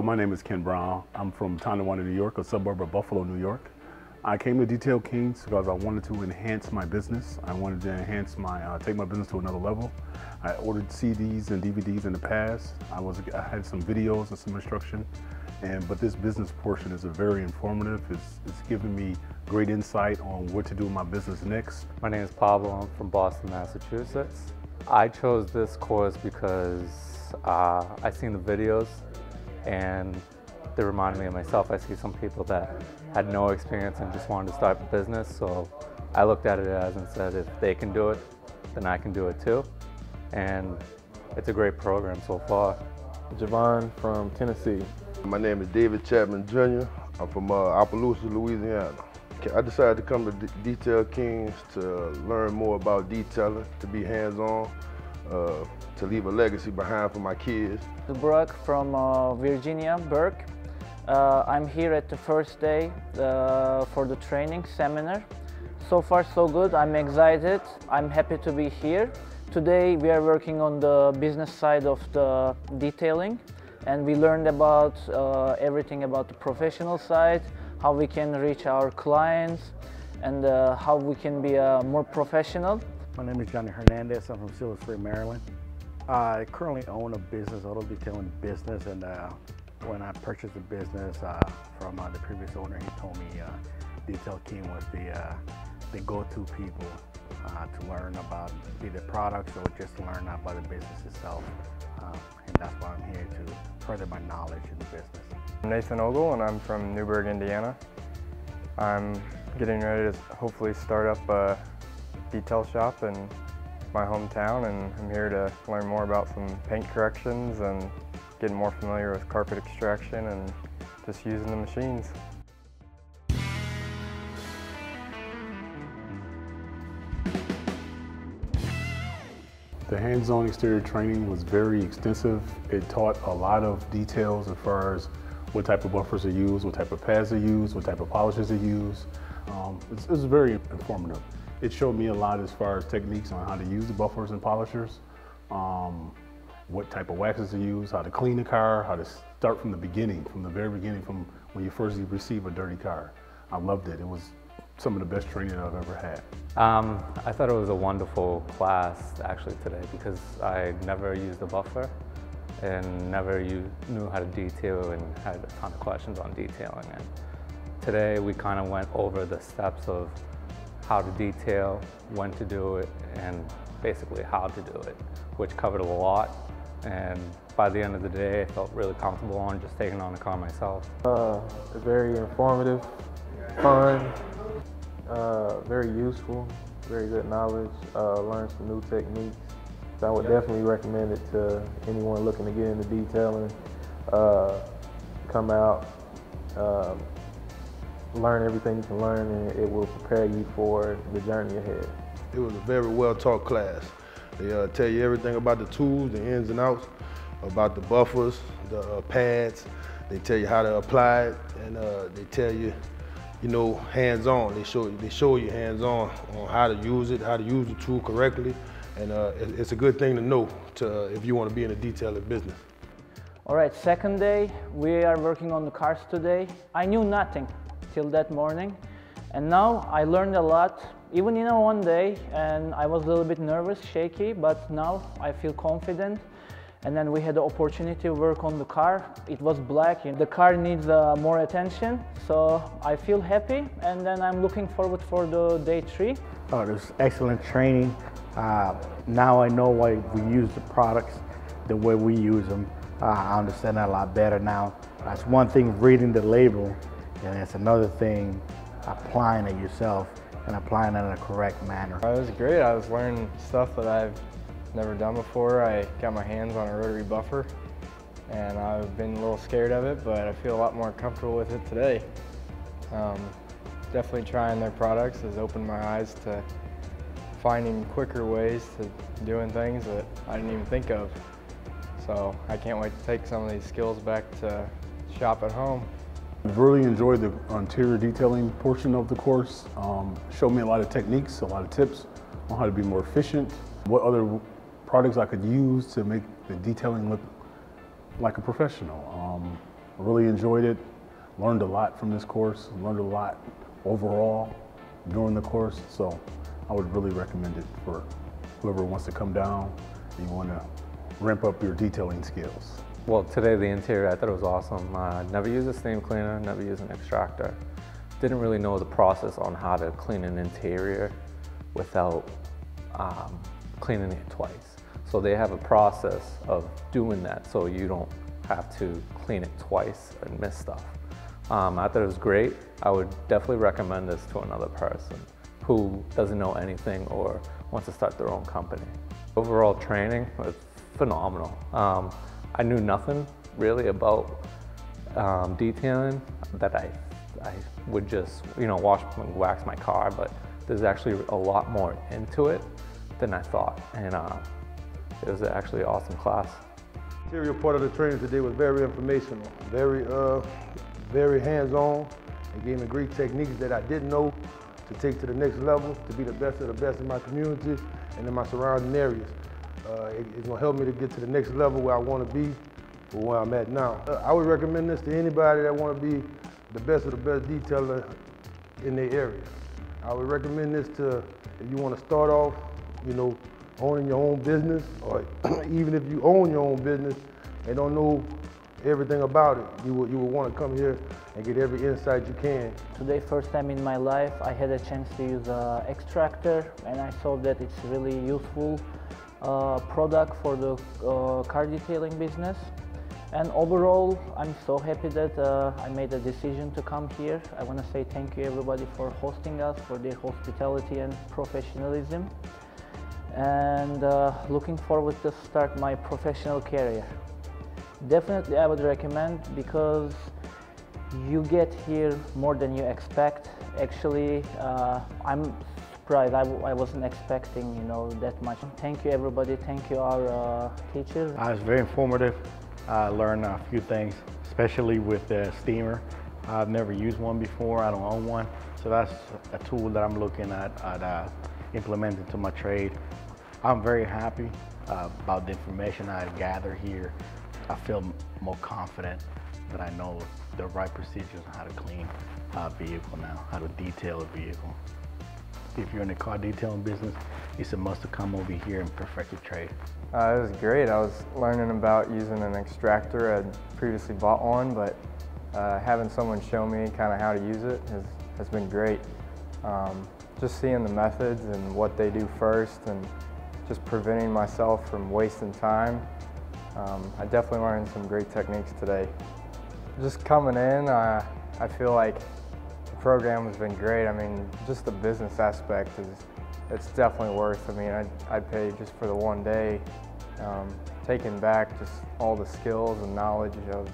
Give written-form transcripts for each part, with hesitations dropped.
My name is Ken Brown. I'm from Tonawanda, New York, a suburb of Buffalo, New York. I came to Detail Kings because I wanted to enhance my business. I wanted to enhance take my business to another level. I ordered CDs and DVDs in the past. I had some videos and some instruction, but this business portion is very informative. It's given me great insight on what to do in my business next. My name is Pablo. I'm from Boston, Massachusetts. I chose this course because I seen the videos and they reminded me of myself. I see some people that had no experience and just wanted to start a business, so I looked at it as and said, if they can do it, then I can do it too. And it's a great program so far. Javon from Tennessee. My name is David Chapman Jr. I'm from Opelousas, Louisiana. I decided to come to Detail Kings to learn more about detailing, to be hands-on, to leave a legacy behind for my kids. Brock from Virginia, Burke. I'm here at the first day for the training seminar. So far so good, I'm excited, I'm happy to be here. Today we are working on the business side of the detailing, and we learned about everything about the professional side, how we can reach our clients, and how we can be more professional. My name is Johnny Hernandez. I'm from Silver Spring, Maryland. I currently own a business, auto detailing business, and when I purchased the business from the previous owner, he told me Detail King was the go-to people to learn about either products or just learn about the business itself. And that's why I'm here, to further my knowledge in the business. I'm Nathan Ogle, and I'm from Newburgh, Indiana. I'm getting ready to hopefully start up a detail shop in my hometown, and I'm here to learn more about some paint corrections and getting more familiar with carpet extraction and just using the machines. The hands-on exterior training was very extensive. It taught a lot of details as far as what type of buffers are used, what type of pads are used, what type of polishes are used. It was very informative. It showed me a lot as far as techniques on how to use the buffers and polishers, what type of waxes to use, how to clean the car, how to start from the beginning, from the very beginning, from when you first receive a dirty car. I loved it. It was some of the best training I've ever had. I thought it was a wonderful class actually today, because I never used a buffer and never knew how to detail and had a ton of questions on detailing. And today we kind of went over the steps of how to detail, when to do it, and basically how to do it, which covered a lot. And by the end of the day, I felt really comfortable on just taking on the car myself. Very informative, fun, very useful, very good knowledge, learned some new techniques. So I would definitely recommend it to anyone looking to get into detailing. Come out, learn everything you can learn, and it will prepare you for the journey ahead. It was a very well-taught class. They tell you everything about the tools, the ins and outs, about the buffers, the pads. They tell you how to apply it, and they tell you, hands-on. They show you hands-on on how to use it, how to use the tool correctly, and it's a good thing to know if you want to be in a detailing business. All right, second day, we are working on the cars today. I knew nothing till that morning, and now I learned a lot, even in one day, and I was a little bit nervous, shaky, but now I feel confident. And then we had the opportunity to work on the car. It was black, and the car needs more attention, so I feel happy, and then I'm looking forward for the day 3. Oh, it was excellent training. Now I know why we use the products the way we use them. I understand that a lot better now. That's one thing, reading the label, and it's another thing applying it yourself and applying it in a correct manner. It was great. I was learning stuff that I've never done before. I got my hands on a rotary buffer, and I've been a little scared of it, but I feel a lot more comfortable with it today. Definitely trying their products has opened my eyes to finding quicker ways to doing things that I didn't even think of. So I can't wait to take some of these skills back to shop at home. I've really enjoyed the interior detailing portion of the course. Showed me a lot of techniques, a lot of tips on how to be more efficient, what other products I could use to make the detailing look like a professional. really enjoyed it, learned a lot from this course, learned a lot overall during the course, so I would really recommend it for whoever wants to come down and you want to ramp up your detailing skills. Well, today the interior, I thought it was awesome. Never used a steam cleaner, never used an extractor. Didn't really know the process on how to clean an interior without cleaning it twice. So they have a process of doing that so you don't have to clean it twice and miss stuff. I thought it was great. I would definitely recommend this to another person who doesn't know anything or wants to start their own company. Overall training was phenomenal. I knew nothing really about detailing, that I would just, wash and wax my car, but there's actually a lot more into it than I thought, and it was actually an awesome class. The interior part of the training today was very informational, very hands-on. It gave me great techniques that I didn't know to take to the next level, to be the best of the best in my community and in my surrounding areas. It's gonna help me to get to the next level where I wanna be or where I'm at now. I would recommend this to anybody that wanna be the best of the best detailer in their area. I would recommend this to, if you wanna start off, owning your own business, or even if you own your own business and don't know everything about it, you would want to come here and get every insight you can. Today, first time in my life, I had a chance to use an extractor, and I saw that it's really useful product for the car detailing business. And overall, I'm so happy that I made a decision to come here. I want to say thank you everybody for hosting us, for their hospitality and professionalism. And looking forward to start my professional career. Definitely I would recommend, because you get here more than you expect. Actually, I'm surprised. I wasn't expecting, that much. Thank you everybody. Thank you our teachers. It was very informative. I learned a few things, especially with the steamer. I've never used one before. I don't own one. So that's a tool that I'm looking at implementing to my trade. I'm very happy about the information I gather here. I feel more confident that I know the right procedures on how to clean a vehicle now, how to detail a vehicle. If you're in the car detailing business, it's a must to come over here and perfect your trade. It was great. I was learning about using an extractor. I'd previously bought one, but having someone show me kind of how to use it has been great. Just seeing the methods and what they do first, and just preventing myself from wasting time. I definitely learned some great techniques today. Just coming in, I feel like the program has been great. I mean, just the business aspect it's definitely worth. I mean, I'd pay just for the one day, taking back just all the skills and knowledge of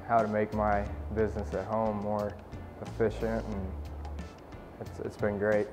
how to make my business at home more efficient, and it's been great.